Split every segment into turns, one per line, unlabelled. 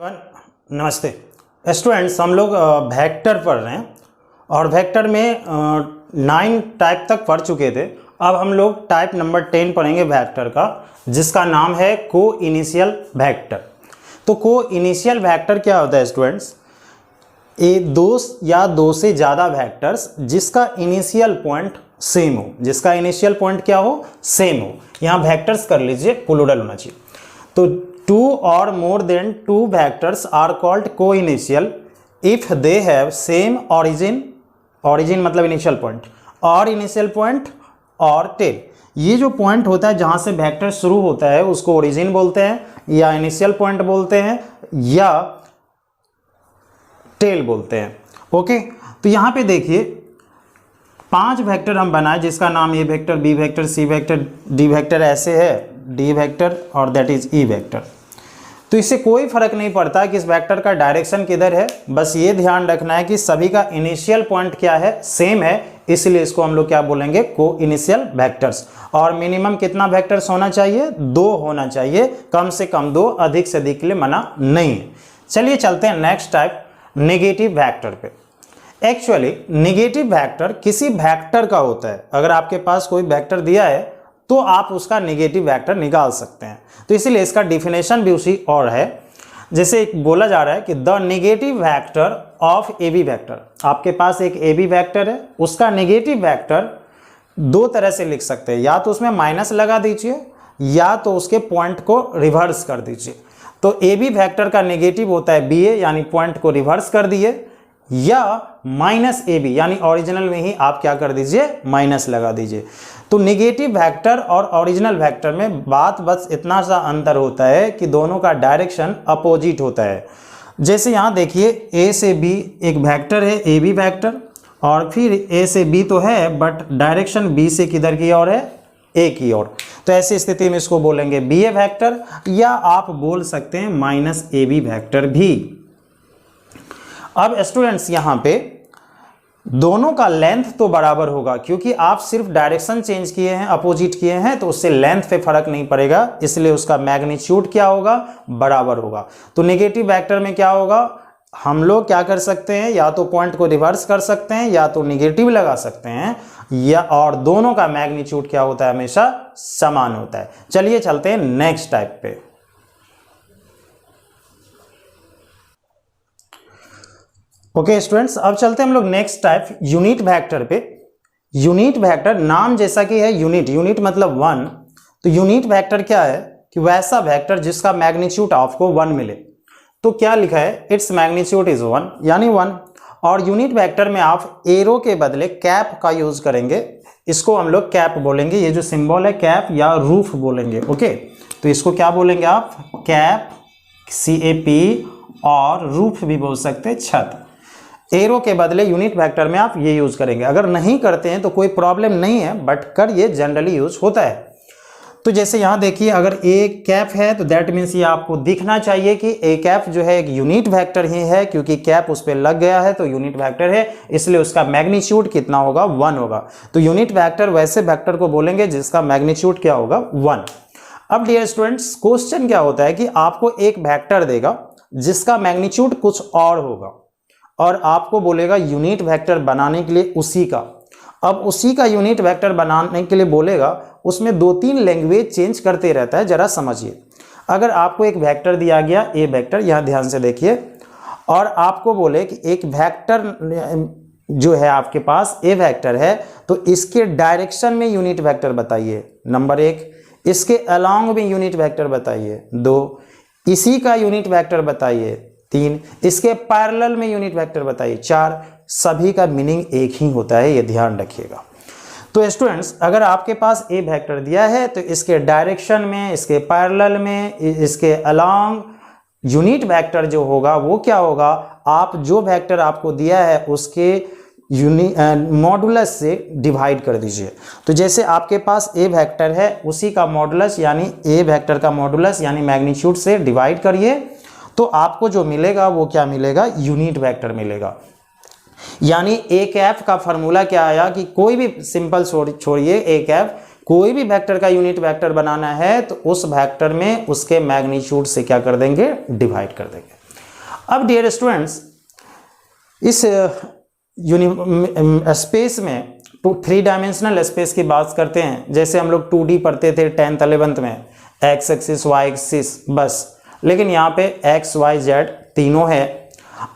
नमस्ते स्टूडेंट्स, हम लोग वेक्टर पढ़ रहे हैं और वेक्टर में 9 टाइप तक पढ़ चुके थे। अब हम लोग टाइप नंबर 10 पढ़ेंगे वेक्टर का, जिसका नाम है को इनिशियल वेक्टर। तो को इनिशियल वेक्टर क्या होता है स्टूडेंट्स? दो या दो से ज़्यादा वेक्टर्स जिसका इनिशियल पॉइंट सेम हो, जिसका इनिशियल पॉइंट क्या हो, सेम हो। यहाँ वेक्टर्स कर लीजिए, प्लूरल होना चाहिए। तो 2 or more than 2 vectors are called co-initial if they have same origin मतलब इनिशियल पॉइंट और इनिशियल पॉइंट और टेल। ये जो पॉइंट होता है जहां से वेक्टर शुरू होता है उसको ओरिजिन बोलते हैं या इनिशियल पॉइंट बोलते हैं या टेल बोलते हैं। ओके, तो यहां पे देखिए 5 वेक्टर हम बनाए जिसका नाम ए vector, b vector, C vector, D vector ऐसे है, डी वेक्टर और दैट इज ई वेक्टर। तो इससे कोई फर्क नहीं पड़ता कि इस वेक्टर का डायरेक्शन किधर है, बस ये ध्यान रखना है कि सभी का इनिशियल पॉइंट क्या है, सेम है, इसलिए इसको हम लोग क्या बोलेंगे, को इनिशियल वेक्टर्स। और मिनिमम कितना वेक्टर्स होना चाहिए? 2 होना चाहिए, कम से कम 2, अधिक से अधिक के लिए मना नहीं है। चलिए चलते हैं नेक्स्ट टाइप, नेगेटिव वेक्टर पे। एक्चुअली नेगेटिव वेक्टर किसी वेक्टर का होता है। अगर आपके पास कोई वेक्टर दिया है तो आप उसका नेगेटिव वेक्टर निकाल सकते हैं। तो इसीलिए इसका डिफिनेशन भी उसी और है। जैसे बोला जा रहा है कि the negative vector of A B vector. आपके पास एक ए बी वेक्टर है, उसका नेगेटिव वेक्टर 2 तरह से लिख सकते हैं, या तो उसमें माइनस लगा दीजिए या तो उसके पॉइंट को रिवर्स कर दीजिए। तो ए बी वेक्टर का नेगेटिव होता है बी ए, यानी पॉइंट को रिवर्स कर दिए, या माइनस ए बी यानी ओरिजिनल में ही आप क्या कर दीजिए, माइनस लगा दीजिए। तो नेगेटिव वेक्टर और ओरिजिनल वेक्टर में बात बस इतना सा अंतर होता है कि दोनों का डायरेक्शन अपोजिट होता है। जैसे यहाँ देखिए ए से बी एक वेक्टर है, ए बी वेक्टर, और फिर ए से बी तो है बट डायरेक्शन बी से किधर की ओर है, ए की ओर। तो ऐसी स्थिति में इसको बोलेंगे बी ए वेक्टर, या आप बोल सकते हैं माइनस ए बी वेक्टर भी। अब स्टूडेंट्स यहाँ पे दोनों का लेंथ तो बराबर होगा, क्योंकि आप सिर्फ डायरेक्शन चेंज किए हैं, अपोजिट किए हैं, तो उससे लेंथ पे फर्क नहीं पड़ेगा, इसलिए उसका मैग्नीट्यूड क्या होगा, बराबर होगा। तो नेगेटिव वेक्टर में क्या होगा, हम लोग क्या कर सकते हैं, या तो पॉइंट को रिवर्स कर सकते हैं या तो नेगेटिव लगा सकते हैं, या और दोनों का मैग्नीट्यूड क्या होता है, हमेशा समान होता है। चलिए चलते हैं नेक्स्ट टाइप पे। ओके स्टूडेंट्स, अब चलते हैं हम लोग नेक्स्ट टाइप, यूनिट वेक्टर पे। यूनिट वेक्टर नाम जैसा कि है यूनिट, यूनिट मतलब 1। तो यूनिट वेक्टर क्या है कि वैसा वेक्टर जिसका मैग्नीट्यूड आपको 1 मिले। तो क्या लिखा है, इट्स मैग्नीट्यूड इज 1 यानी 1। और यूनिट वेक्टर में आप एरो के बदले कैप का यूज करेंगे, इसको हम लोग कैप बोलेंगे। ये जो सिंबल है कैप या रूफ बोलेंगे। ओके, तो इसको क्या बोलेंगे आप, कैप, CAP, और रूफ भी बोल सकते हैं, छत। एरो के बदले यूनिट वेक्टर में आप ये यूज करेंगे। अगर नहीं करते हैं तो कोई प्रॉब्लम नहीं है, बट कर ये जनरली यूज होता है। तो जैसे यहाँ देखिए, अगर ए कैप है तो दैट मीन्स ये आपको दिखना चाहिए कि ए कैप जो है एक यूनिट वेक्टर ही है, क्योंकि कैप उस पर लग गया है तो यूनिट वेक्टर है, इसलिए उसका मैग्नीट्यूड कितना होगा, 1 होगा। तो यूनिट वेक्टर वैसे वेक्टर को बोलेंगे जिसका मैग्नीट्यूड क्या होगा, 1। अब डियर स्टूडेंट्स, क्वेश्चन क्या होता है कि आपको एक वेक्टर देगा जिसका मैग्नीट्यूड कुछ और होगा, और आपको बोलेगा यूनिट वेक्टर बनाने के लिए उसी का। अब उसी का यूनिट वेक्टर बनाने के लिए बोलेगा, उसमें 2-3 लैंग्वेज चेंज करते रहता है, जरा समझिए। अगर आपको एक वेक्टर दिया गया ए वेक्टर, यहाँ ध्यान से देखिए, और आपको बोले कि एक वेक्टर जो है आपके पास ए वेक्टर है, तो इसके डायरेक्शन में यूनिट वेक्टर बताइए, नंबर 1। इसके अलॉन्ग में यूनिट वेक्टर बताइए, 2। इसी का यूनिट वेक्टर बताइए, 3। इसके पैरेलल में यूनिट वेक्टर बताइए, 4। सभी का मीनिंग एक ही होता है, ये ध्यान रखिएगा। तो स्टूडेंट्स, अगर आपके पास ए वेक्टर दिया है तो इसके डायरेक्शन में, इसके पैरेलल में, इसके अलॉन्ग यूनिट वेक्टर जो होगा वो क्या होगा, आप जो वेक्टर आपको दिया है उसके मॉडुलस से डिवाइड कर दीजिए। तो जैसे आपके पास ए वेक्टर है, उसी का मॉडुलस यानी ए वेक्टर का मॉडुलस यानी मैग्नीट्यूड से डिवाइड करिए, तो आपको जो मिलेगा वो क्या मिलेगा, यूनिट वेक्टर मिलेगा। यानी ए कैप का फॉर्मूला क्या आया कि कोई भी सिंपल छोड़िए ए कैप, कोई भी वेक्टर का यूनिट वेक्टर बनाना है तो उस वेक्टर में उसके मैग्नीट्यूड से क्या कर देंगे, डिवाइड कर देंगे। अब डियर स्टूडेंट्स, इस स्पेस में 3 डायमेंशनल स्पेस की बात करते हैं, जैसे हम लोग 2D पढ़ते थे 10th 11th में, एक्स एक्सिस वाई एक्सिस बस, लेकिन यहाँ पे एक्स वाई जेड तीनों है।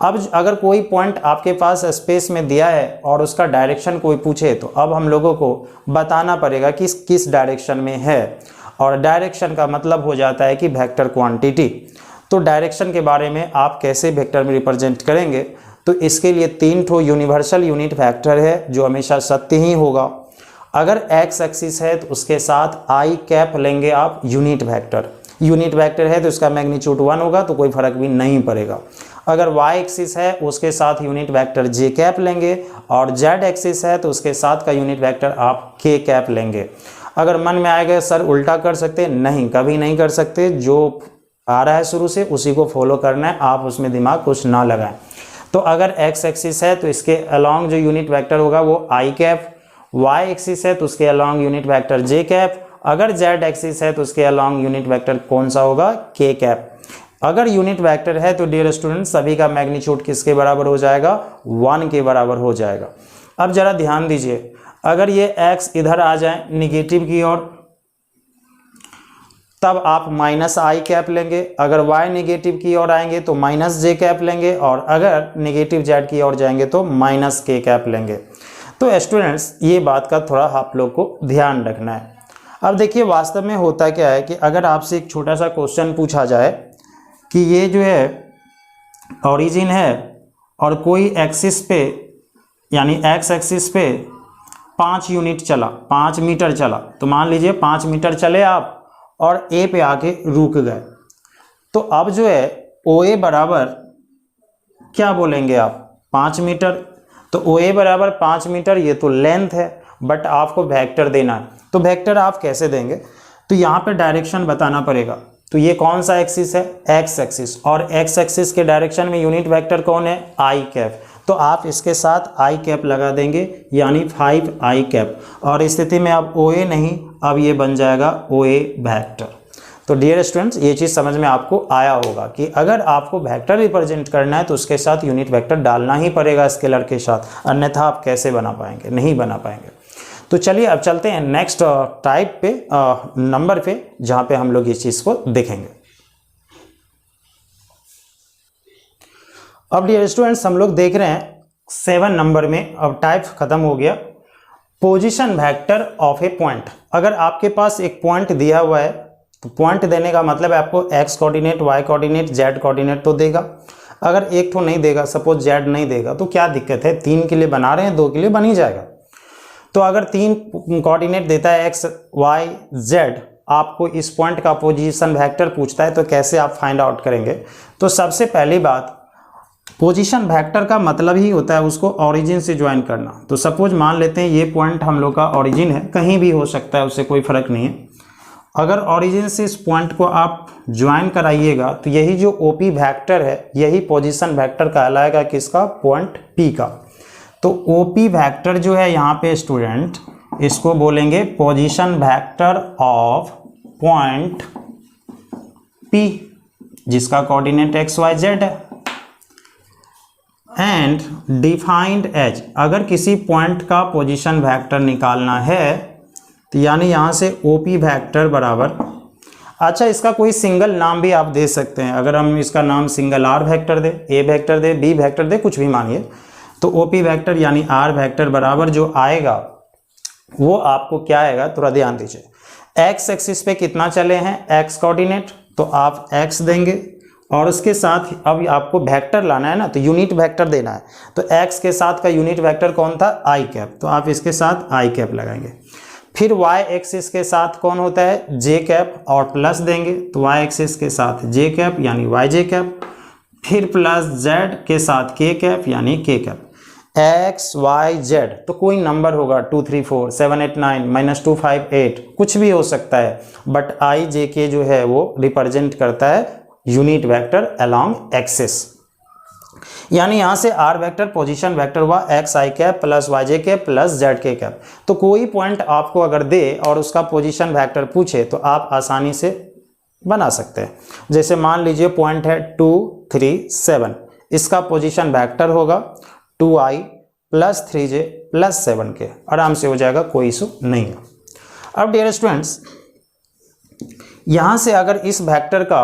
अब अगर कोई पॉइंट आपके पास स्पेस में दिया है और उसका डायरेक्शन कोई पूछे, तो अब हम लोगों को बताना पड़ेगा कि किस डायरेक्शन में है, और डायरेक्शन का मतलब हो जाता है कि वेक्टर क्वांटिटी। तो डायरेक्शन के बारे में आप कैसे वेक्टर में रिप्रेजेंट करेंगे, तो इसके लिए 3 ठो यूनिवर्सल यूनिट वेक्टर है जो हमेशा सत्य ही होगा। अगर एक्स एक्सिस है तो उसके साथ आई कैप लेंगे आप यूनिट वेक्टर, यूनिट वेक्टर है तो इसका मैग्नीट्यूड 1 होगा, तो कोई फर्क भी नहीं पड़ेगा। अगर वाई एक्सिस है उसके साथ यूनिट वेक्टर जे कैप लेंगे, और जेड एक्सिस है तो उसके साथ का यूनिट वेक्टर आप के कैप लेंगे। अगर मन में आएगा सर उल्टा कर सकते, नहीं, कभी नहीं कर सकते, जो आ रहा है शुरू से उसी को फॉलो करना है, आप उसमें दिमाग कुछ ना लगाएं। तो अगर एक्स एक्सिस है तो इसके अलोंग जो यूनिट वेक्टर होगा वो आई कैप, वाई एक्सिस है तो उसके अलोंग यूनिट वेक्टर जे कैप, अगर जेड एक्सिस है तो उसके अलोंग यूनिट वेक्टर कौन सा होगा, के कैप। अगर यूनिट वेक्टर है तो डियर स्टूडेंट सभी का मैग्नीट्यूड किसके बराबर हो जाएगा, 1 के बराबर हो जाएगा। अब जरा ध्यान दीजिए, अगर ये x इधर आ जाए निगेटिव की ओर, तब आप माइनस आई कैप लेंगे। अगर y निगेटिव की ओर आएंगे तो माइनस जे कैप लेंगे, और अगर निगेटिव जेड की ओर जाएंगे तो माइनस के कैप लेंगे। तो स्टूडेंट्स ये बात का थोड़ा आप लोग को ध्यान रखना है। अब देखिए वास्तव में होता क्या है कि अगर आपसे एक छोटा सा क्वेश्चन पूछा जाए कि ये जो है ओरिजिन है और कोई एक्सिस पे यानी एक्स एक्सिस पे 5 यूनिट चला, 5 मीटर चला, तो मान लीजिए 5 मीटर चले आप और ए पे आके रुक गए, तो अब जो है ओ ए बराबर क्या बोलेंगे आप, 5 मीटर। तो ओ ए बराबर 5 मीटर, ये तो लेंथ है, बट आपको वेक्टर देना है। तो वेक्टर आप कैसे देंगे, तो यहाँ पे डायरेक्शन बताना पड़ेगा। तो ये कौन सा एक्सिस है, एक्स एक्सिस, और एक्स एक्सिस के डायरेक्शन में यूनिट वेक्टर कौन है, आई कैप। तो आप इसके साथ आई कैप लगा देंगे, यानी 5 आई कैप, और इस स्थिति में अब ओ ए नहीं, अब ये बन जाएगा ओ ए वेक्टर। तो डियर स्टूडेंट्स ये चीज़ समझ में आपको आया होगा कि अगर आपको वेक्टर रिप्रेजेंट करना है तो उसके साथ यूनिट वेक्टर डालना ही पड़ेगा स्केलर के साथ, अन्यथा आप कैसे बना पाएंगे, नहीं बना पाएंगे। तो चलिए अब चलते हैं नेक्स्ट टाइप पे, नंबर पे, जहाँ पे हम लोग इस चीज़ को देखेंगे। अब डियर स्टूडेंट्स हम लोग देख रहे हैं 7 नंबर में, अब टाइप खत्म हो गया, position vector of A point. अगर आपके पास एक पॉइंट दिया हुआ है तो पॉइंट देने का मतलब है आपको X coordinate, Y coordinate, Z coordinate तो देगा। अगर एक तो नहीं देगा, सपोज जेड नहीं देगा, तो क्या दिक्कत है, 3 के लिए बना रहे हैं, 2 के लिए बन ही जाएगा। तो अगर 3 कोऑर्डिनेट देता है एक्स वाई जेड, आपको इस पॉइंट का पोजीशन वेक्टर पूछता है, तो कैसे आप फाइंड आउट करेंगे। तो सबसे पहली बात, पोजीशन वेक्टर का मतलब ही होता है उसको ऑरिजिन से ज्वाइन करना। तो सपोज मान लेते हैं ये पॉइंट हम लोग का ऑरिजिन है, कहीं भी हो सकता है, उससे कोई फर्क नहीं है। अगर ऑरिजिन से इस पॉइंट को आप ज्वाइन कराइएगा तो यही जो ओपी वेक्टर है, यही पोजीशन वेक्टर कहलाएगा किसका, पॉइंट पी का। तो ओपी वेक्टर जो है यहाँ पे स्टूडेंट, इसको बोलेंगे position vector of point P, जिसका कोऑर्डिनेट एक्स वाई जेड है। एंड डिफाइंड एज, अगर किसी पॉइंट का पोजीशन वेक्टर निकालना है तो यानी यहाँ से ओपी वेक्टर बराबर, अच्छा इसका कोई सिंगल नाम भी आप दे सकते हैं। अगर हम इसका नाम सिंगल आर वेक्टर दे, ए वेक्टर दे, बी वेक्टर दे, कुछ भी मानिए, तो ओपी वेक्टर यानी आर वेक्टर बराबर जो आएगा वो आपको क्या आएगा, थोड़ा ध्यान दीजिए। एक्स एक्सिस पे कितना चले हैं, एक्स कोऑर्डिनेट, तो आप एक्स देंगे, और उसके साथ अब आपको वेक्टर लाना है ना, तो यूनिट वेक्टर देना है। तो x के साथ का यूनिट वेक्टर कौन था, आई कैप, तो आप इसके साथ आई कैप लगाएंगे। फिर y एक्सिस के साथ कौन होता है, जे कैप, और प्लस देंगे, तो y एक्सिस के साथ जे कैप यानी वाई जे कैप, फिर प्लस z के साथ के कैप यानी के कैप। एक्स वाई जेड तो कोई नंबर होगा, 2 3 4 7 8 9 -2 5 8, कुछ भी हो सकता है, बट आई जे के जो है वो रिप्रेजेंट करता है यूनिट वेक्टर अलोंग एक्सिस। यानी यहां से आर वेक्टर पोजीशन वेक्टर हुआ एक्स आई कैप प्लस वाई जे कैप प्लस जेड के कैप। तो कोई पॉइंट आपको अगर दे और उसका पोजीशन वेक्टर पूछे तो आप आसानी से बना सकते हैं। जैसे मान लीजिए पॉइंट है 2 3 7, इसका पोजीशन वेक्टर होगा 2i + 3j + 7k, आराम से हो जाएगा, कोई इशू नहीं है। अब डियर स्टूडेंट्स, यहाँ से अगर इस वेक्टर का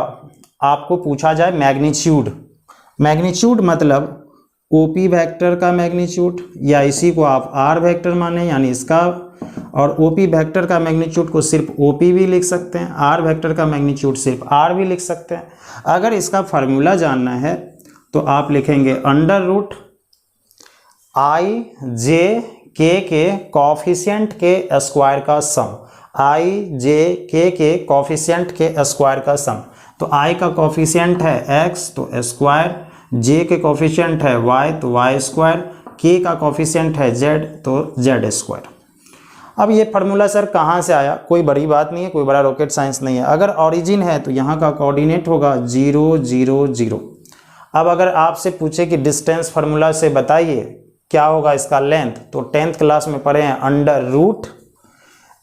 आपको पूछा जाए मैग्नीट्यूड, मैग्नीट्यूड मतलब ओपी वेक्टर का मैग्नीट्यूड, या इसी को आप आर वेक्टर माने यानी इसका, और ओपी वेक्टर का मैग्नीट्यूड को सिर्फ ओपी भी लिख सकते हैं, आर वेक्टर का मैग्नीट्यूड सिर्फ आर भी लिख सकते हैं। अगर इसका फार्मूला जानना है तो आप लिखेंगे √i j k के कॉफिशिएंट के स्क्वायर का सम, i j k के कॉफिशिएंट के स्क्वायर का सम। तो i का कॉफिशिएंट है x तो स्क्वायर, j के कॉफिशिएंट है y तो y स्क्वायर, k का कॉफिशिएंट है z तो z स्क्वायर। अब ये फार्मूला सर कहाँ से आया, कोई बड़ी बात नहीं है, कोई बड़ा रॉकेट साइंस नहीं है। अगर ओरिजिन है तो यहाँ का कोऑर्डिनेट होगा 0 0 0। अब अगर आपसे पूछे कि डिस्टेंस फार्मूला से बताइए क्या होगा इसका लेंथ, तो 10th क्लास में पढ़े हैं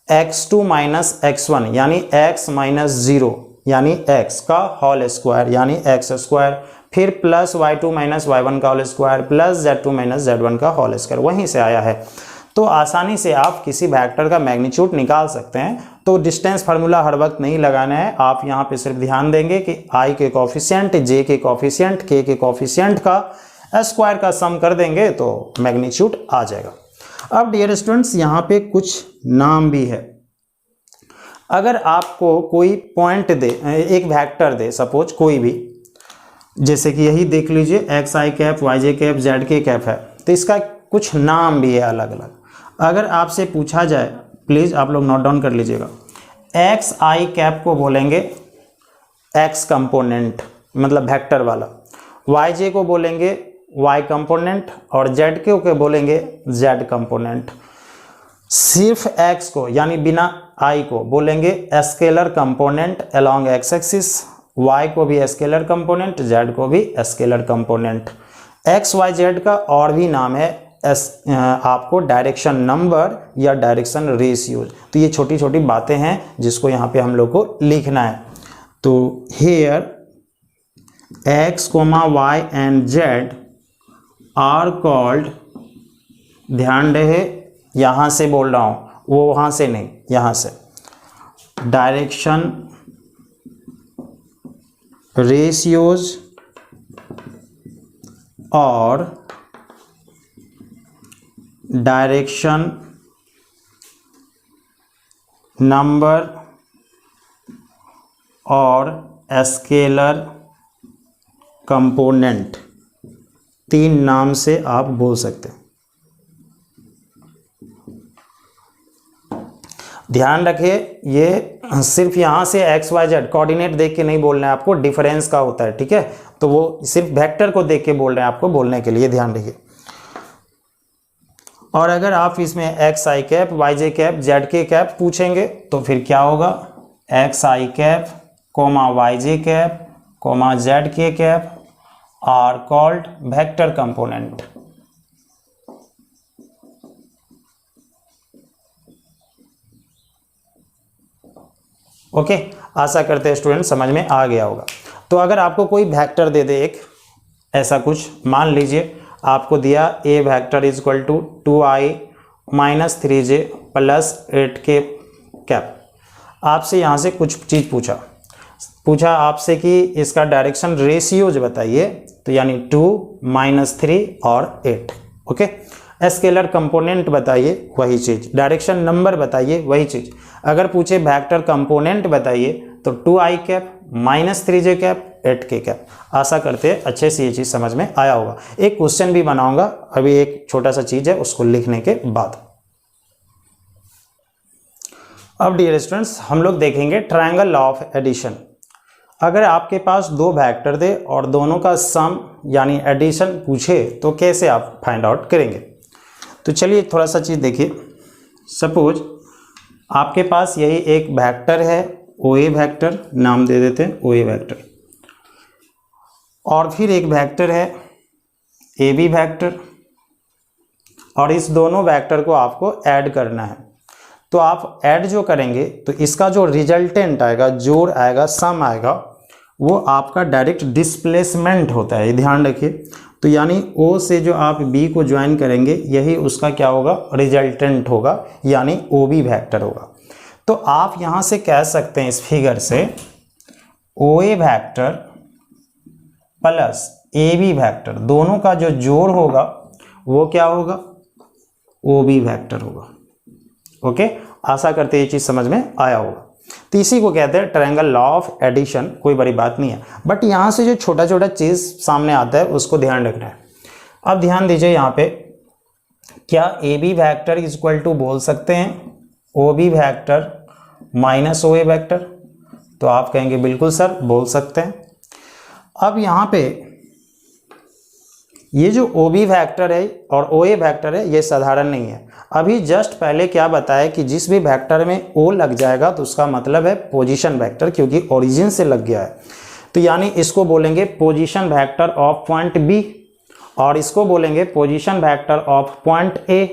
√x2 - x1 यानी x - 0 यानी x का होल स्क्वायर यानी x स्क्वायर, फिर प्लस y2 - y1 का whole square plus z2 - z1 का होल स्क्वायर, वहीं से आया है। तो आसानी से आप किसी वेक्टर का मैग्नीट्यूड निकाल सकते हैं। तो डिस्टेंस फार्मूला हर वक्त नहीं लगाना है, आप यहाँ पे सिर्फ ध्यान देंगे कि i के कॉफिशिएंट, j के कॉफिशिएंट, k के कॉफिशिएंट का स्क्वायर का सम कर देंगे तो मैग्नीट्यूड आ जाएगा। अब डियर स्टूडेंट्स, यहाँ पे कुछ नाम भी है। अगर आपको कोई पॉइंट दे, एक वेक्टर दे सपोज कोई भी, जैसे कि यही देख लीजिए xi cap, yj cap, zk cap है, तो इसका कुछ नाम भी है अलग अलग। अगर आपसे पूछा जाए, प्लीज़ आप लोग नोट डाउन कर लीजिएगा, xi कैप को बोलेंगे x कंपोनेंट मतलब वेक्टर वाला, yj को बोलेंगे y कंपोनेंट और zk को बोलेंगे z कंपोनेंट। सिर्फ x को यानी बिना i को बोलेंगे scalar component along x axis, y को भी स्केलर कंपोनेंट, z को भी scalar component. x y z का और भी नाम है आपको डायरेक्शन नंबर या डायरेक्शन रेशियोज। तो ये छोटी छोटी बातें हैं जिसको यहाँ पे हम लोग को लिखना है। तो here x, y and z are called, ध्यान रहे यहाँ से बोल रहा हूँ, वो वहाँ से नहीं, यहाँ से, डायरेक्शन रेशियोज और डायरेक्शन नंबर और स्केलर कंपोनेंट, 3 नाम से आप बोल सकते हैं। ध्यान रखिए, ये सिर्फ यहाँ से x y z कोऑर्डिनेट देख के नहीं बोलना है आपको, डिफरेंस का होता है, ठीक है। तो वो सिर्फ वेक्टर को देख के बोल रहे हैं आपको बोलने के लिए, ध्यान रखिए। और अगर आप इसमें xi cap, yj cap, zk cap पूछेंगे तो फिर क्या होगा, xi cap, yj cap, zk cap are called vector component. Okay, आशा करते हैं स्टूडेंट समझ में आ गया होगा। तो अगर आपको कोई वेक्टर दे दे, एक ऐसा कुछ मान लीजिए आपको दिया a vector is equal to 2i - 3j + 8k cap, आपसे यहाँ से कुछ चीज़ पूछा आपसे कि इसका डायरेक्शन रेशियोज बताइए, तो यानी 2 - 3 और 8। ओके, स्केलर कंपोनेंट बताइए, वही चीज़, डायरेक्शन नंबर बताइए, वही चीज़। अगर पूछे वेक्टर कंपोनेंट बताइए तो 2i cap -3j cap 8k cap. आशा करते हैं अच्छे से ये चीज़ समझ में आया होगा। एक क्वेश्चन भी बनाऊंगा अभी, एक छोटा सा चीज़ है उसको लिखने के बाद। अब डियर स्टूडेंट्स, हम लोग देखेंगे ट्रायंगल लॉ ऑफ एडिशन। अगर आपके पास 2 वेक्टर दे और दोनों का सम यानी एडिशन पूछे तो कैसे आप फाइंड आउट करेंगे। तो चलिए थोड़ा सा चीज़ देखिए। सपोज आपके पास यही एक वेक्टर है, OA वेक्टर, नाम दे देते हैं OA वेक्टर, और फिर एक वेक्टर है AB वेक्टर, और इस दोनों वेक्टर को आपको ऐड करना है। तो आप ऐड जो करेंगे तो इसका जो रिजल्टेंट आएगा, जोड़ आएगा, सम आएगा, वो आपका डायरेक्ट डिस्प्लेसमेंट होता है, ये ध्यान रखिए। तो यानी O से जो आप B को ज्वाइन करेंगे यही उसका क्या होगा, रिजल्टेंट होगा, यानी OB वेक्टर होगा। तो आप यहाँ से कह सकते हैं इस फिगर से OA vector plus AB vector दोनों का जो जोड़ होगा वो क्या होगा, OB वेक्टर होगा। ओके, आशा करते हैं ये चीज़ समझ में आया होगा। तो इसी को कहते हैं ट्रायंगल लॉ ऑफ एडिशन, कोई बड़ी बात नहीं है, बट यहाँ से जो छोटा छोटा चीज़ सामने आता है उसको ध्यान रखना है। अब ध्यान दीजिए यहाँ पे, क्या AB vector is equal to बोल सकते हैं OB vector minus OA vector? तो आप कहेंगे बिल्कुल सर बोल सकते हैं। अब यहाँ पे ये जो OB वेक्टर है और OA वेक्टर है ये साधारण नहीं है। अभी जस्ट पहले क्या बताया कि जिस भी वेक्टर में O लग जाएगा तो उसका मतलब है पोजीशन वेक्टर, क्योंकि ओरिजिन से लग गया है। तो यानी इसको बोलेंगे position vector of point B और इसको बोलेंगे position vector of point A।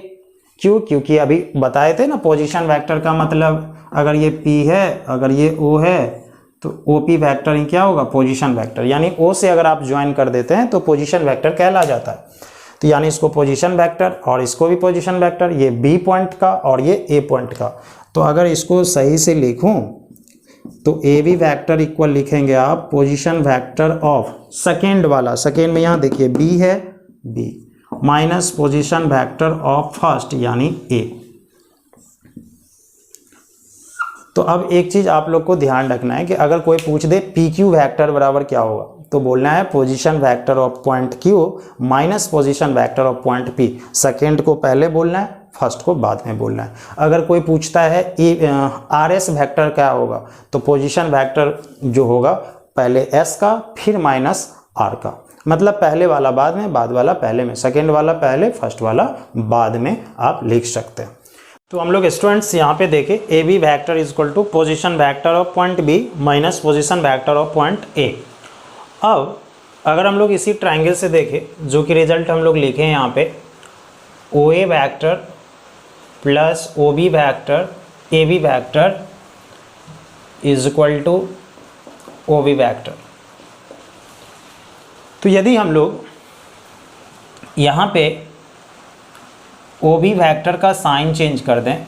क्यों? क्योंकि अभी बताए थे ना पोजीशन वेक्टर का मतलब अगर ये P है, अगर ये O है तो OP वेक्टर ही क्या होगा, पोजीशन वेक्टर। यानी O से अगर आप ज्वाइन कर देते हैं तो पोजीशन वेक्टर कहला जाता है। तो यानी इसको पोजीशन वेक्टर और इसको भी पोजीशन वेक्टर, ये B पॉइंट का और ये A पॉइंट का। तो अगर इसको सही से लिखूं तो AB वेक्टर इक्वल लिखेंगे आप पोजीशन वेक्टर ऑफ सेकेंड वाला, सेकेंड में यहाँ देखिए B है B minus position vector of first यानी A। तो अब एक चीज आप लोग को ध्यान रखना है कि अगर कोई पूछ दे PQ वेक्टर बराबर क्या होगा, तो बोलना है position vector of point Q minus position vector of point P। Second को पहले बोलना है, फर्स्ट को बाद में बोलना है। अगर कोई पूछता है RS वेक्टर क्या होगा, तो पोजीशन वेक्टर जो होगा पहले S का फिर माइनस R का, मतलब पहले वाला बाद में, बाद वाला पहले में, सेकेंड वाला पहले, फर्स्ट वाला बाद में आप लिख सकते हैं। तो हम लोग स्टूडेंट्स यहाँ पे देखें AB vector is equal to position vector of point B minus position vector of point A। अब अगर हम लोग इसी ट्रायंगल से देखें जो कि रिजल्ट हम लोग लिखे हैं यहाँ पे, OA vector plus OB vector AB vector is equal to OB vector. तो यदि हम लोग यहाँ पे OB वेक्टर का साइन चेंज कर दें,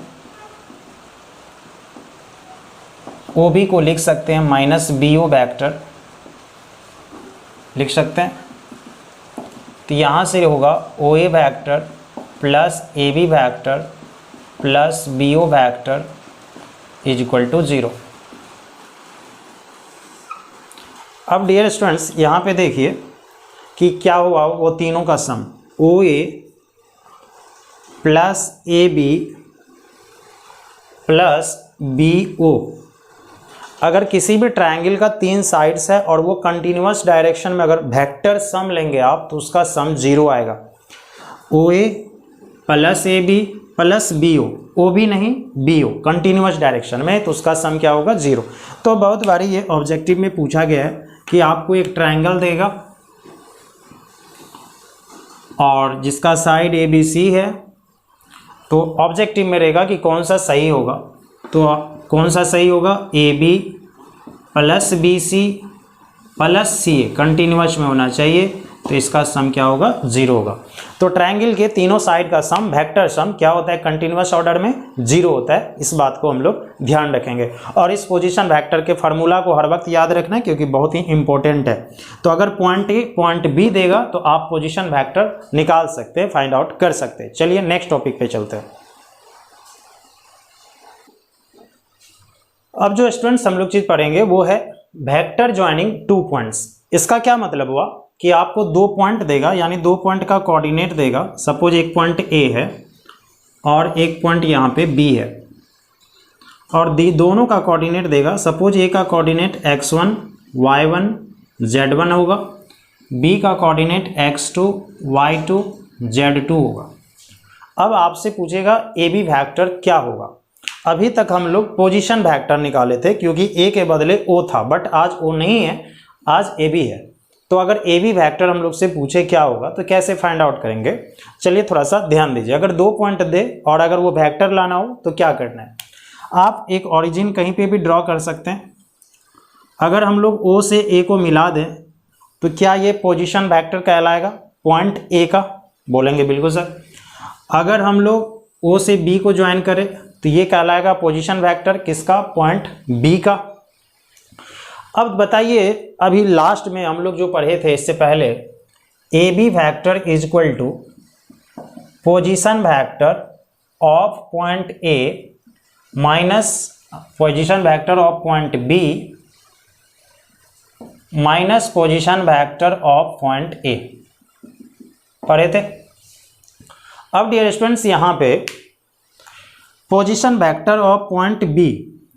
OB को लिख सकते हैं माइनस BO वेक्टर लिख सकते हैं। तो यहाँ से होगा OA vector plus AB vector plus BO vector is equal to 0। अब डियर स्टूडेंट्स यहाँ पे देखिए कि क्या हुआ, वो तीनों का सम OA plus AB plus BO, अगर किसी भी ट्रायंगल का 3 साइड्स है और वो कंटिन्यूअस डायरेक्शन में अगर वेक्टर सम लेंगे आप तो उसका सम 0 आएगा। OA plus AB plus BO, OB नहीं BO कंटिन्यूअस डायरेक्शन में, तो उसका सम क्या होगा 0। तो बहुत बारी ये ऑब्जेक्टिव में पूछा गया है कि आपको एक ट्रायंगल देगा और जिसका साइड ABC है, तो ऑब्जेक्टिव में रहेगा कि कौन सा सही होगा। तो कौन सा सही होगा, AB plus BC plus CA continuous में होना चाहिए, तो इसका सम क्या होगा 0 होगा। तो ट्रायंगल के तीनों साइड का सम, वेक्टर सम क्या होता है, कंटिन्यूअस ऑर्डर में 0 होता है। इस बात को हम लोग ध्यान रखेंगे और इस पोजीशन वेक्टर के फार्मूला को हर वक्त याद रखना है क्योंकि बहुत ही इंपॉर्टेंट है। तो अगर पॉइंट A पॉइंट B देगा तो आप पोजीशन वेक्टर निकाल सकते हैं, फाइंड आउट कर सकते हैं। चलिए नेक्स्ट टॉपिक पे चलते हैं। अब जो स्टूडेंट्स हम लोग चीज पढ़ेंगे वो है वेक्टर ज्वाइनिंग 2 पॉइंट्स। इसका क्या मतलब हुआ कि आपको 2 पॉइंट देगा, यानी 2 पॉइंट का कोऑर्डिनेट देगा। सपोज एक पॉइंट A है और एक पॉइंट यहाँ पे B है और दोनों का कोऑर्डिनेट देगा। सपोज A का कोऑर्डिनेट x1 y1 z1 होगा, B का कोऑर्डिनेट x2 y2 z2 होगा। अब आपसे पूछेगा AB वेक्टर क्या होगा। अभी तक हम लोग पोजीशन वेक्टर निकाले थे क्योंकि A के बदले O था, बट आज O नहीं है, आज AB है। तो अगर AB वेक्टर हम लोग से पूछे क्या होगा तो कैसे फाइंड आउट करेंगे, चलिए थोड़ा सा ध्यान दीजिए। अगर 2 पॉइंट दे और अगर वो वेक्टर लाना हो तो क्या करना है, आप एक ओरिजिन कहीं पे भी ड्रॉ कर सकते हैं। अगर हम लोग ओ से ए को मिला दें तो क्या ये पोजीशन वेक्टर कहलाएगा पॉइंट ए का? बोलेंगे बिल्कुल सर। अगर हम लोग ओ से बी को ज्वाइन करें तो ये कहलाएगा पोजीशन वेक्टर किसका? पॉइंट बी का। अब बताइए, अभी लास्ट में हम लोग जो पढ़े थे इससे पहले, A B vector is equal to position vector of point A minus position vector of point B minus position vector of point A पढ़े थे। अब डियर स्टूडेंट्स यहाँ पे position vector of point B,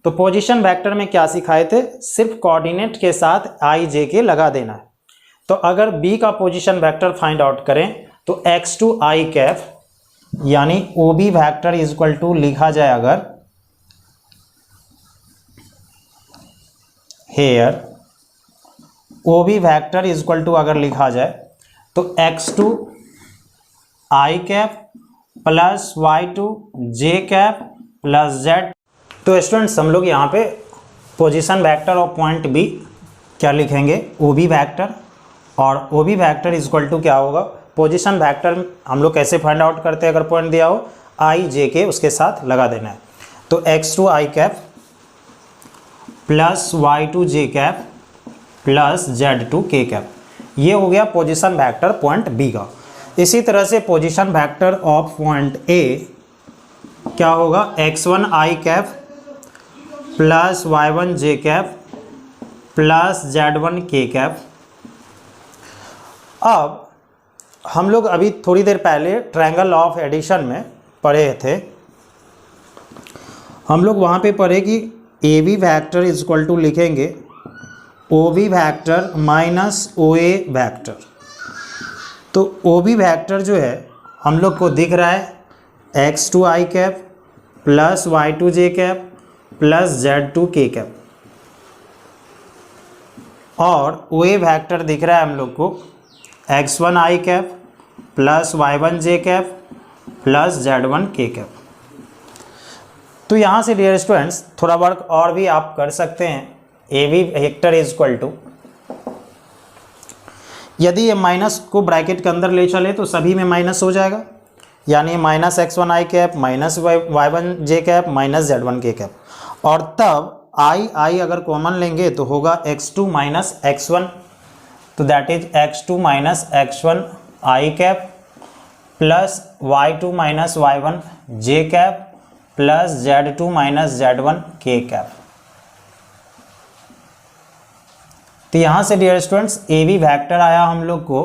तो पोजीशन वेक्टर में क्या सिखाए थे? सिर्फ कोऑर्डिनेट के साथ आई जे के लगा देना है। तो अगर बी का पोजीशन वेक्टर फाइंड आउट करें तो एक्स टू आई कैफ यानी O B vector is equal to लिखा जाए अगर here O B vector is equal to अगर लिखा जाए तो x two I cap plus Y two J cap plus Z. तो स्टूडेंट्स हम लोग यहाँ पे position vector of point B क्या लिखेंगे? ओ बी वैक्टर, और O B vector is equal to क्या होगा? पोजीशन वेक्टर हम लोग कैसे फाइंड आउट करते हैं? अगर पॉइंट दिया हो आई जे के उसके साथ लगा देना है। तो x two I cap plus Y two J cap plus Z two K cap, ये हो गया पोजीशन वेक्टर पॉइंट बी का। इसी तरह से पोजीशन वेक्टर ऑफ पॉइंट ए क्या होगा? एक्स वन आई कैप प्लस वाई वन जे कैप प्लस जेड वन के कैप। अब हम लोग अभी थोड़ी देर पहले ट्रायंगल ऑफ एडिशन में पढ़े थे, हम लोग वहाँ पे पढ़े कि A B vector is equal to लिखेंगे O B vector minus O A vector. तो ओ बी वैक्टर जो है हम लोग को दिख रहा है X two I cap plus Y two J cap plus Z two K cap, और ओ ए वैक्टर दिख रहा है हम लोग को एक्स वन आई कैप प्लस वाई वन जे कैप प्लस जेड वन के कैप। तो यहाँ से डियर स्टूडेंट्स थोड़ा वर्क और भी आप कर सकते हैं। A B vector is equal to, यदि ये माइनस को ब्रैकेट के अंदर ले चले तो सभी में माइनस हो जाएगा, यानी माइनस एक्स वन आई कैप माइनस वाई वन जे कैप माइनस जेड वन के कैप, और तब आई अगर कॉमन लेंगे तो होगा x two minus x one, तो that is x two minus x one I cap plus Y two minus Y one J cap plus Z two minus Z one के cap. तो यहाँ से dear students A B vector आया हम लोग को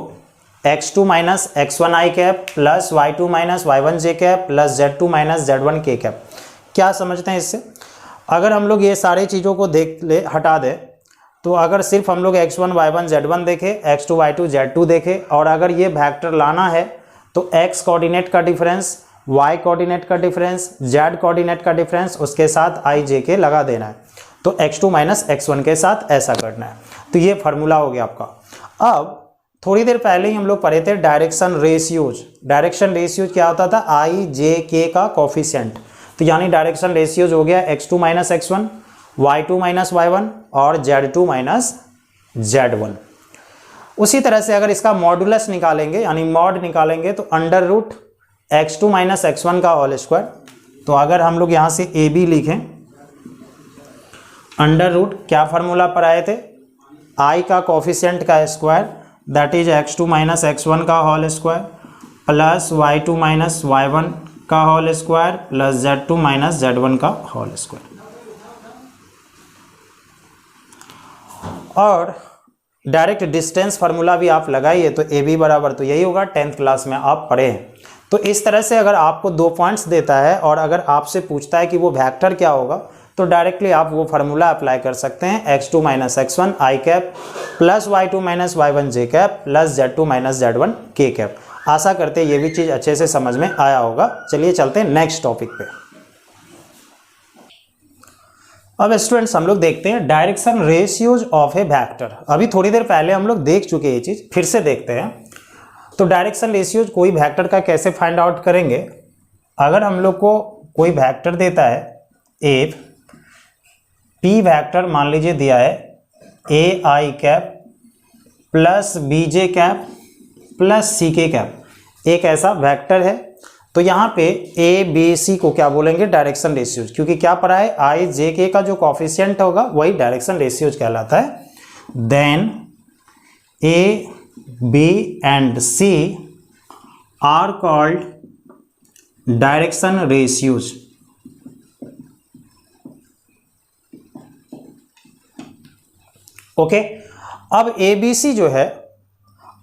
x two minus x one आई cap plus Y two minus Y one जे cap plus Z two minus Z one के cap. क्या समझते हैं इससे? अगर हम लोग ये सारी चीज़ों को हटा दें तो अगर सिर्फ हम लोग x one y one z one देखें, x two y two z two देखें, और अगर ये वैक्टर लाना है तो एक्स कोऑर्डिनेट का डिफरेंस, वाई कोऑर्डिनेट का डिफरेंस, जेड कोऑर्डिनेट का डिफरेंस, उसके साथ आई जे के लगा देना है। तो x two minus x one के साथ ऐसा करना है। तो ये फार्मूला हो गया आपका। अब थोड़ी देर पहले ही हम लोग पढ़े थे डायरेक्शन रेशियोज। डायरेक्शन रेशियोज क्या होता था? आई जे के का कोफिशिएंट। तो यानी डायरेक्शन रेशियोज हो गया X two minus x one, Y two minus Y one और Z two minus Z one. उसी तरह से अगर इसका मॉडुलस निकालेंगे यानी मॉड निकालेंगे तो under root x two minus x one का होल स्क्वायर। तो अगर हम लोग यहाँ से ए बी लिखें, अंडर रूट क्या फार्मूला पर आए थे? आई का कोफिशिएंट का square that is x two minus x one का whole square plus Y two minus Y one का whole square plus Z two minus Z one का होल स्क्वायर। और डायरेक्ट डिस्टेंस फार्मूला भी आप लगाइए तो ए बी बराबर तो यही होगा, 10th क्लास में आप पढ़े हैं। तो इस तरह से अगर आपको 2 पॉइंट्स देता है और अगर आपसे पूछता है कि वो वेक्टर क्या होगा तो डायरेक्टली आप वो फार्मूला अप्लाई कर सकते हैं, X two minus x one आई cap plus Y two minus Y one जे cap plus Z two minus Z one के कैप। आशा करते हैं ये भी चीज़ अच्छे से समझ में आया होगा। चलिए चलते हैं नेक्स्ट टॉपिक पे। अब स्टूडेंट्स हम लोग देखते हैं direction ratios of A vector. अभी थोड़ी देर पहले हम लोग देख चुके ये चीज़, फिर से देखते हैं। तो डायरेक्शन रेशियोज कोई वेक्टर का कैसे फाइंड आउट करेंगे? अगर हम लोग को कोई वेक्टर देता है ए पी वेक्टर मान लीजिए दिया है a i cap plus b j cap plus c k cap एक ऐसा वेक्टर है। तो यहाँ पे ए बी सी को क्या बोलेंगे, डायरेक्शन रेशियोज, क्योंकि क्या पढ़ा है, आई जे के का जो कॉफिशिएंट होगा वही डायरेक्शन रेशियोज कहलाता है। Then A B and C are called direction ratios. Okay, अब ए बी सी जो है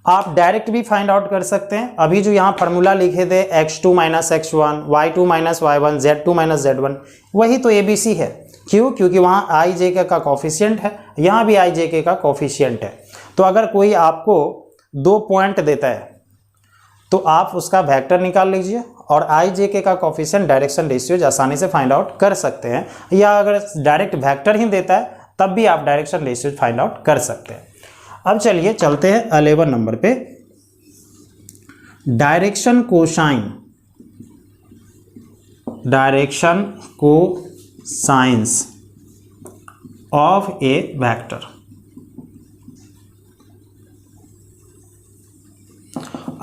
आप डायरेक्ट भी फाइंड आउट कर सकते हैं। अभी जो यहाँ फार्मूला लिखे थे x2 minus x1, y2 minus y1, z2 minus z1, वही तो ए बी सी है। क्यों? क्योंकि वहाँ आई जे के का कॉफिशिएंट है, यहाँ भी आई जे के का कॉफिशिएंट है। तो अगर कोई आपको 2 पॉइंट देता है तो आप उसका वेक्टर निकाल लीजिए और आई जे के का कॉफिशिएंट डायरेक्शन रेशियोज आसानी से फाइंड आउट कर सकते हैं, या अगर डायरेक्ट वेक्टर ही देता है तब भी आप डायरेक्शन रेशियोज फाइंड आउट कर सकते हैं। अब चलिए चलते हैं 11 नंबर पे, direction cosine, direction cosines of A vector.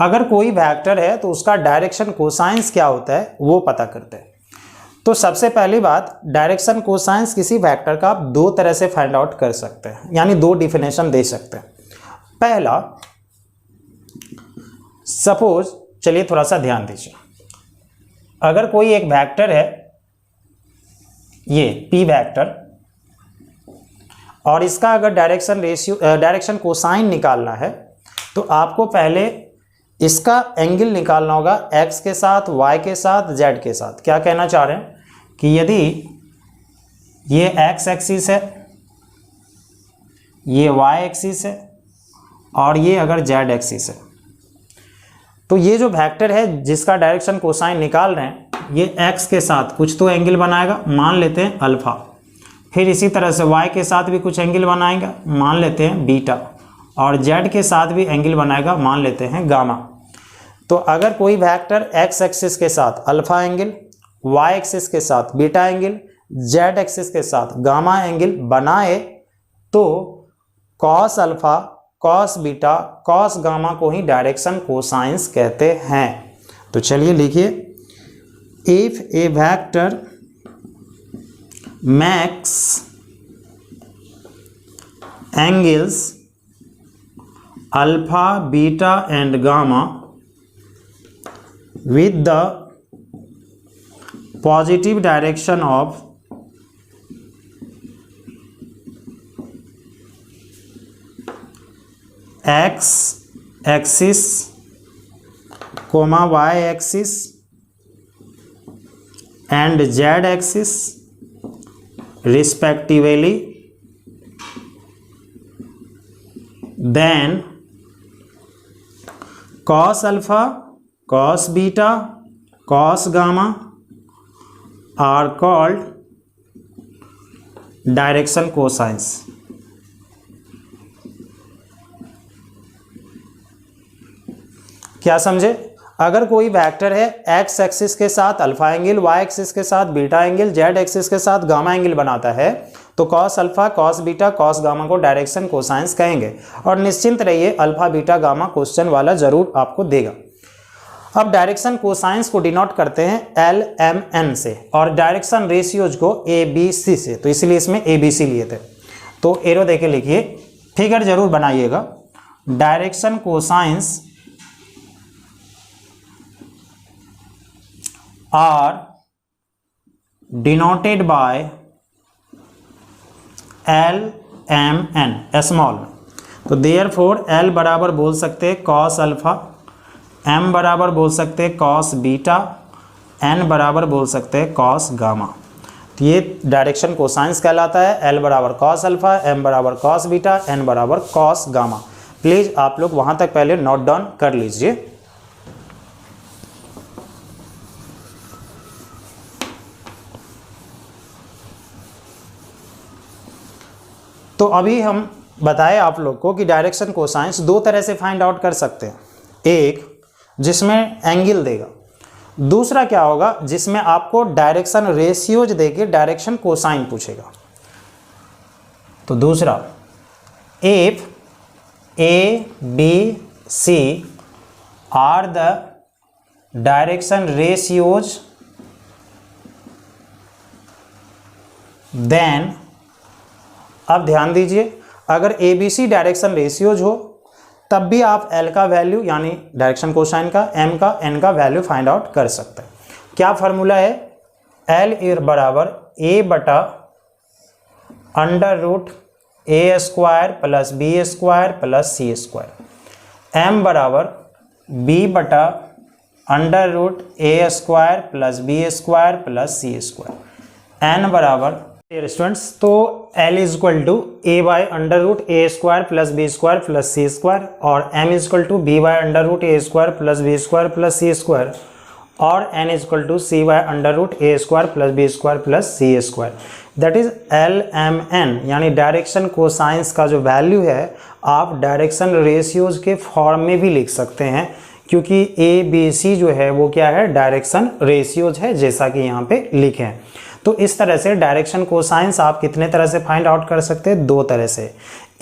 अगर कोई वेक्टर है तो उसका डायरेक्शन कोसाइंस क्या होता है वो पता करते हैं। तो सबसे पहली बात, डायरेक्शन कोसाइंस किसी वेक्टर का आप 2 तरह से फाइंड आउट कर सकते हैं, यानी 2 डिफिनेशन दे सकते हैं। पहला, सपोज, चलिए थोड़ा सा ध्यान दीजिए, अगर कोई एक वेक्टर है ये p वेक्टर और इसका अगर डायरेक्शन कोसाइन निकालना है तो आपको पहले इसका एंगल निकालना होगा x के साथ, y के साथ, z के साथ। क्या कहना चाह रहे हैं कि यदि ये x एक्सिस है, ये y एक्सिस है और ये अगर z एक्सिस है, तो ये जो वेक्टर है जिसका डायरेक्शन कोसाइन निकाल रहे हैं ये x के साथ कुछ तो एंगल बनाएगा, मान लेते हैं अल्फा, फिर इसी तरह से y के साथ भी कुछ एंगल बनाएगा, मान लेते हैं बीटा, और z के साथ भी एंगल बनाएगा, मान लेते हैं गामा। तो अगर कोई वेक्टर x एक्सिस के साथ अल्फा एंगल, y एक्सिस के साथ बीटा एंगल, z एक्सिस के साथ गामा एंगल बनाए तो cos alpha, cos beta, cos gamma को ही डायरेक्शन कोसाइंस कहते हैं। तो चलिए लिखिए, if A vector max angles alpha, beta and gamma with the positive direction of x axis, y axis and z axis respectively, then cos alpha, cos beta, cos gamma are called direction cosines। क्या समझे? अगर कोई vector है x axis के साथ alpha angle, y axis के साथ beta angle, z axis के साथ गामा एंगल बनाता है तो cos alpha, cos beta, cos gamma को डायरेक्शन कोसाइंस कहेंगे। और निश्चिंत रहिए, अल्फा बीटा गामा क्वेश्चन वाला जरूर आपको देगा। अब डायरेक्शन कोसाइंस को डिनोट करते हैं एल एम एन से और डायरेक्शन रेशियोज को ए बी सी से, तो इसलिए इसमें ए बी सी लिए थे। तो एरो देके लिखिए, फिगर जरूर बनाइएगा। Direction cosines are denoted by L M N small में। तो देयरफॉर एल बराबर बोल सकते हैं कॉस अल्फा, m बराबर बोल सकते हैं कॉस बीटा, n बराबर बोल सकते हैं कॉस गामा। तो ये डायरेक्शन कोसाइंस कहलाता है। l बराबर कॉस अल्फा, m बराबर कॉस बीटा, n बराबर कॉस गामा। प्लीज़ आप लोग वहाँ तक पहले नोट डाउन कर लीजिए। तो अभी हम बताए आप लोग को कि डायरेक्शन कोसाइंस 2 तरह से फाइंड आउट कर सकते हैं। एक जिसमें एंगल देगा, दूसरा क्या होगा जिसमें आपको डायरेक्शन रेशियोज देके डायरेक्शन कोसाइन पूछेगा। तो दूसरा if A B C are the direction ratios then, अब ध्यान दीजिए, अगर A B C direction ratios हो तब भी आप एल का वैल्यू यानी डायरेक्शन कोसाइन का, एम का, एन का वैल्यू फाइंड आउट कर सकते हैं। क्या फार्मूला है? एल एर बराबर ए बटा अंडर रूट ए square plus B square plus सी स्क्वायर, एम बराबर बी बटा अंडर रूट ए square plus B square plus सी स्क्वायर, एन बराबर स्टूडेंट्स, तो L is equal to a by under root A square plus B square plus C square, और M is equal to b by under root A square plus B square plus C square, और N is equal to C by under root A square plus B square plus C square. That is LMN, यानी direction cosines का जो value है आप direction ratios के form में भी लिख सकते हैं, क्योंकि ABC जो है वो क्या है? डायरेक्शन रेशियोज है, जैसा कि यहाँ पे लिखे हैं। तो इस तरह से डायरेक्शन कोसाइंस आप कितने तरह से फाइंड आउट कर सकते हैं? दो तरह से।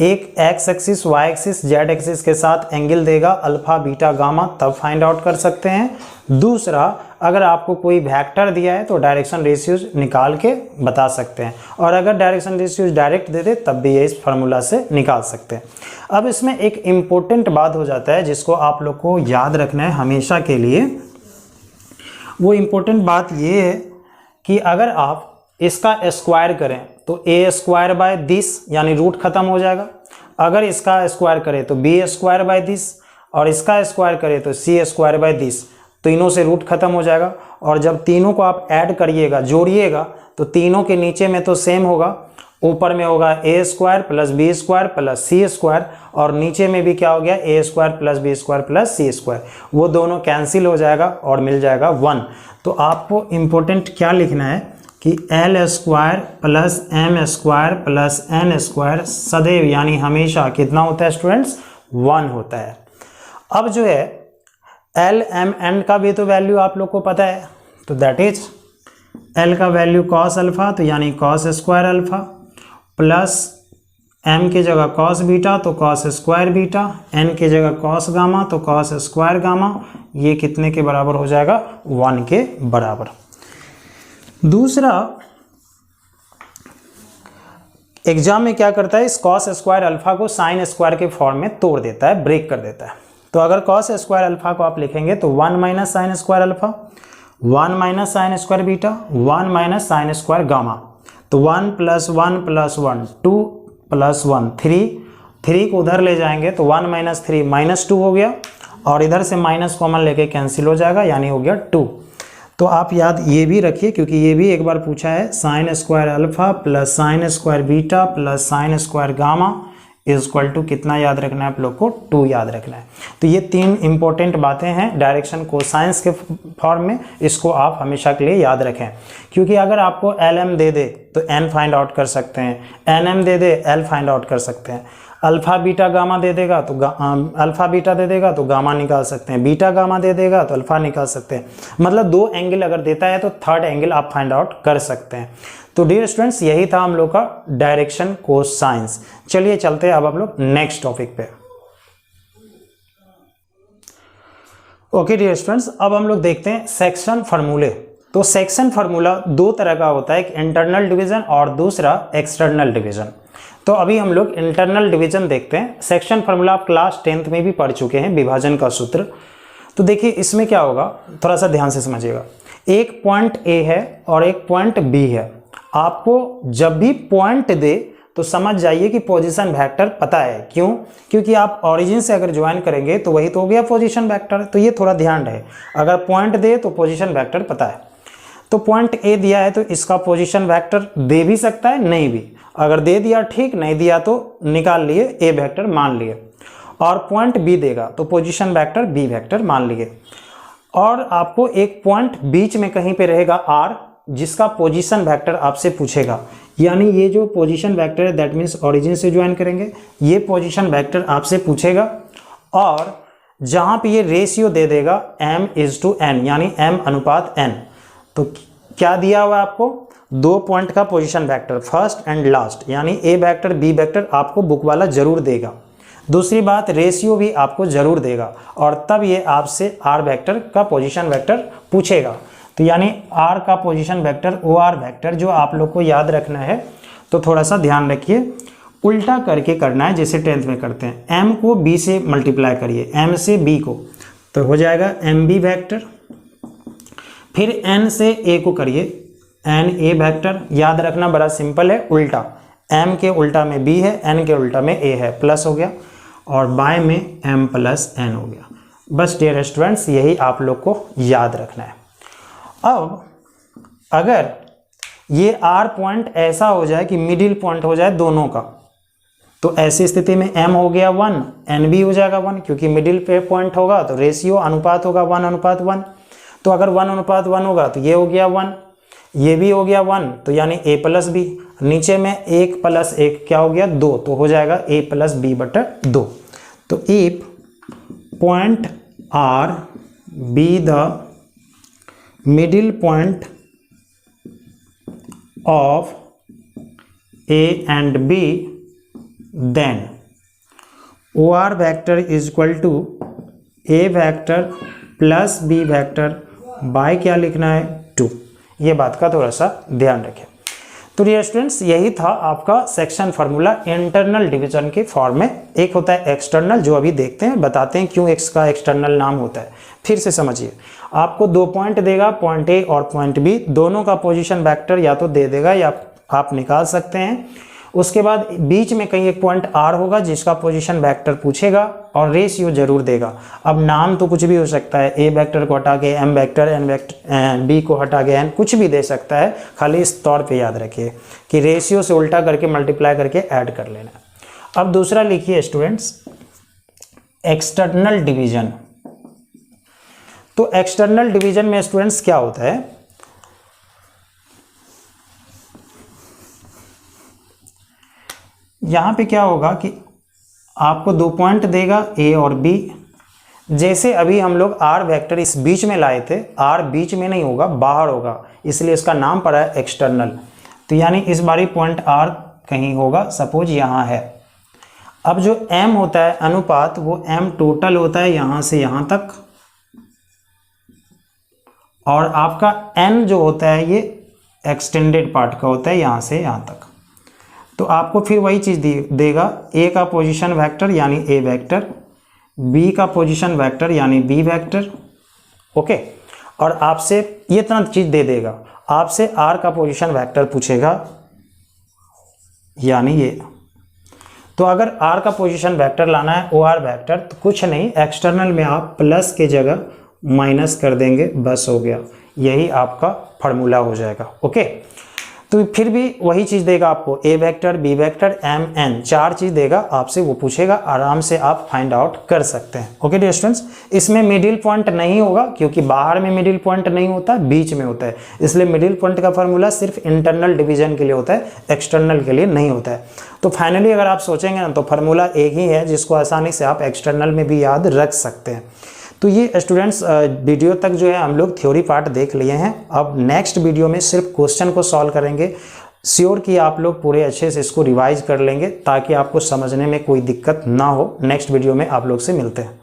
एक X axis, Y axis, Z axis के साथ एंगल देगा अल्फा बीटा गामा, तब फाइंड आउट कर सकते हैं। दूसरा, अगर आपको कोई वेक्टर दिया है तो डायरेक्शन रेशियोज निकाल के बता सकते हैं, और अगर डायरेक्शन रेशियोज डायरेक्ट दे दे तब भी ये इस फार्मूला से निकाल सकते हैं। अब इसमें एक इम्पोर्टेंट बात हो जाता है जिसको आप लोग को याद रखना है हमेशा के लिए। वो इम्पोर्टेंट बात ये है कि अगर आप इसका स्क्वायर करें तो ए स्क्वायर बाय दिस, यानी रूट खत्म हो जाएगा। अगर इसका स्क्वायर करें तो बी स्क्वायर बाय दिस, और इसका स्क्वायर करें तो सी स्क्वायर बाय दिस, तीनों से रूट खत्म हो जाएगा। और जब तीनों को आप ऐड करिएगा, जोड़िएगा, तो तीनों के नीचे में तो सेम होगा, ऊपर में होगा a square plus B square plus C square, और नीचे में भी क्या हो गया? A square plus B square plus C square. वो दोनों कैंसिल हो जाएगा और मिल जाएगा 1। तो आपको इम्पोर्टेंट क्या लिखना है कि L square plus M square plus N square सदैव यानी हमेशा कितना होता है स्टूडेंट्स? 1 होता है। अब जो है एल एम एन का भी तो वैल्यू आप लोग को पता है, तो दैट इज एल का वैल्यू कॉस अल्फा, तो यानी cos square alpha, plus M की जगह कॉस बीटा तो कॉस स्क्वायर बीटा, एन की जगह कॉस गामा तो कॉस स्क्वायर गामा। ये कितने के बराबर हो जाएगा? 1 के बराबर। दूसरा, एग्जाम में क्या करता है? इस कॉस स्क्वायर अल्फा को साइन स्क्वायर के फॉर्म में तोड़ देता है, ब्रेक कर देता है। तो अगर कॉस स्क्वायर अल्फा को आप लिखेंगे तो 1 minus sign square alpha, 1 minus sign square beta, 1 minus sign square gamma. तो 1 प्लस 1 प्लस 1 2 प्लस 1 3 को उधर ले जाएंगे तो 1 माइनस 3 माइनस 2 हो गया, और इधर से माइनस कॉमन लेके कैंसिल हो जाएगा, यानी हो गया 2। तो आप याद ये भी रखिए, क्योंकि ये भी एक बार पूछा है, sine square alpha plus sine square beta plus sine square gamma is equal to कितना याद रखना है आप लोग को? 2 याद रखना है। तो ये 3 इंपॉर्टेंट बातें हैं डायरेक्शन कोसाइंस के फॉर्म में, इसको आप हमेशा के लिए याद रखें, क्योंकि अगर आपको एल एम दे दे तो एन फाइंड आउट कर सकते हैं, एन एम दे दे एल फाइंड आउट कर सकते हैं, अल्फा बीटा गामा दे देगा तो अल्फा बीटा दे देगा तो गामा निकाल सकते हैं, बीटा गामा दे देगा तो अल्फा निकाल सकते हैं। मतलब 2 एंगल अगर देता है तो 3rd एंगल आप फाइंड आउट कर सकते हैं। तो डियर स्टूडेंट्स, यही था हम लोग का डायरेक्शन कोसाइंस। चलिए चलते हैं अब हम लोग नेक्स्ट टॉपिक पे। ओके डियर स्टूडेंट्स, अब हम लोग देखते हैं सेक्शन फार्मूले। तो सेक्शन फार्मूला 2 तरह का होता है, एक इंटरनल डिवीजन और दूसरा एक्सटर्नल डिवीजन। तो अभी हम लोग इंटरनल डिवीजन देखते हैं। सेक्शन फार्मूला आप क्लास 10th में भी पढ़ चुके हैं, विभाजन का सूत्र। तो देखिए इसमें क्या होगा, थोड़ा सा ध्यान से समझिएगा। एक पॉइंट ए है और एक पॉइंट बी है। आपको जब भी पॉइंट दे तो समझ जाइए कि पोजीशन वेक्टर पता है। क्यों? क्योंकि आप ओरिजिन से अगर ज्वाइन करेंगे तो वही तो हो गया पोजीशन वेक्टर। तो ये थोड़ा ध्यान रहे, अगर पॉइंट दे तो पोजीशन वेक्टर पता है। तो पॉइंट ए दिया है तो इसका पोजीशन वेक्टर दे भी सकता है, नहीं भी। अगर दे दिया ठीक, नहीं दिया तो निकाल लिए, ए वेक्टर मान लिए। और पॉइंट बी देगा तो पोजीशन वेक्टर बी वेक्टर मान लिए। और आपको एक पॉइंट बीच में कहीं पे रहेगा आर, जिसका पोजीशन वेक्टर आपसे पूछेगा। यानी ये जो पोजीशन वेक्टर है दैट मीन्स ओरिजिन से ज्वाइन करेंगे, ये पोजीशन वेक्टर आपसे पूछेगा। और जहां पे ये रेशियो दे देगा m/n, यानी m अनुपात n। तो क्या दिया हुआ है आपको? 2 पॉइंट का position vector first and last, यानी ए वेक्टर बी वेक्टर आपको बुक वाला जरूर देगा। दूसरी बात, रेशियो भी आपको जरूर देगा, और तब ये आपसे आर वेक्टर का पोजीशन वेक्टर पूछेगा। तो यानी आर का position vector O R vector जो आप लोग को याद रखना है, तो थोड़ा सा ध्यान रखिए, उल्टा करके करना है जैसे 10th में करते हैं। m को b से मल्टीप्लाई करिए, m से b को, तो हो जाएगा एम बी वैक्टर। फिर n से a को करिए, एन ए वैक्टर। याद रखना बड़ा सिंपल है, उल्टा, m के उल्टा में b है, n के उल्टा में a है, प्लस हो गया, और बाय में m प्लस n हो गया। बस डियर स्टूडेंट्स यही आप लोग को याद रखना है। अब अगर ये r पॉइंट ऐसा हो जाए कि मिडिल पॉइंट हो जाए दोनों का, तो ऐसी स्थिति में m हो गया 1, n भी हो जाएगा 1, क्योंकि मिडिल पे पॉइंट होगा तो रेशियो अनुपात होगा 1:1। तो अगर 1:1 होगा तो ये हो गया 1, ये भी हो गया 1, तो यानी a प्लस बी। नीचे में 1 प्लस 1 क्या हो गया 2, तो हो जाएगा a प्लस बी बटा 2। तो if point r be the middle point of a and b, then OR vector is equal to a vector plus b vector by क्या लिखना है 2। ये बात का थोड़ा सा ध्यान रखें। तो डियर स्टूडेंट्स यही था आपका सेक्शन फार्मूला इंटरनल डिवीजन के फॉर्म में। एक होता है एक्सटर्नल, जो अभी देखते हैं, बताते हैं क्यों एक्स का एक्सटर्नल नाम होता है। फिर से समझिए, आपको 2 पॉइंट देगा, पॉइंट ए और पॉइंट बी, दोनों का पोजीशन वेक्टर या तो दे देगा या आप निकाल सकते हैं। उसके बाद बीच में कहीं एक पॉइंट आर होगा जिसका पोजीशन वेक्टर पूछेगा, और रेशियो जरूर देगा। अब नाम तो कुछ भी हो सकता है, ए वेक्टर को हटा के M vector, N vector, B को हटा के एन, कुछ भी दे सकता है। खाली इस तौर पे याद रखिए कि रेशियो से उल्टा करके मल्टीप्लाई करके ऐड कर लेना। अब दूसरा लिखिए स्टूडेंट्स, एक्सटर्नल डिवीजन। तो एक्सटर्नल डिवीजन में स्टूडेंट्स क्या होता है, यहाँ पे क्या होगा कि आपको 2 पॉइंट देगा ए और बी। जैसे अभी हम लोग आर वेक्टर इस बीच में लाए थे, आर बीच में नहीं होगा, बाहर होगा, इसलिए इसका नाम पड़ा है एक्सटर्नल। तो यानी इस बारी पॉइंट आर कहीं होगा, सपोज यहाँ है। अब जो एम होता है अनुपात, वो एम टोटल होता है यहाँ से यहाँ तक, और आपका एन जो होता है ये एक्सटेंडेड पार्ट का होता है यहाँ से यहाँ तक। तो आपको फिर वही चीज़ देगा, ए का पोजीशन वेक्टर यानी ए वेक्टर, बी का पोजीशन वेक्टर यानी बी वेक्टर, ओके। और आपसे ये इतना चीज़ दे देगा, आपसे आर का पोजीशन वेक्टर पूछेगा यानी ये। तो अगर आर का पोजीशन वेक्टर लाना है ओ आर वेक्टर, तो कुछ नहीं, एक्सटर्नल में आप प्लस के जगह माइनस कर देंगे, बस हो गया। यही आपका फार्मूला हो जाएगा, ओके। तो फिर भी वही चीज़ देगा आपको, a vector, b vector, m, n, 4 चीज़ देगा आपसे, वो पूछेगा, आराम से आप फाइंड आउट कर सकते हैं, ओके डियर स्टूडेंट्स। इसमें मिडिल पॉइंट नहीं होगा, क्योंकि बाहर में मिडिल पॉइंट नहीं होता, बीच में होता है, इसलिए मिडिल पॉइंट का फार्मूला सिर्फ इंटरनल डिवीजन के लिए होता है, एक्सटर्नल के लिए नहीं होता है। तो फाइनली अगर आप सोचेंगे ना, तो फार्मूला एक ही है जिसको आसानी से आप एक्सटर्नल में भी याद रख सकते हैं। तो ये स्टूडेंट्स वीडियो तक जो है हम लोग थ्योरी पार्ट देख लिए हैं। अब नेक्स्ट वीडियो में सिर्फ क्वेश्चन को सॉल्व करेंगे। श्योर कि आप लोग पूरे अच्छे से इसको रिवाइज कर लेंगे, ताकि आपको समझने में कोई दिक्कत ना हो। नेक्स्ट वीडियो में आप लोग से मिलते हैं।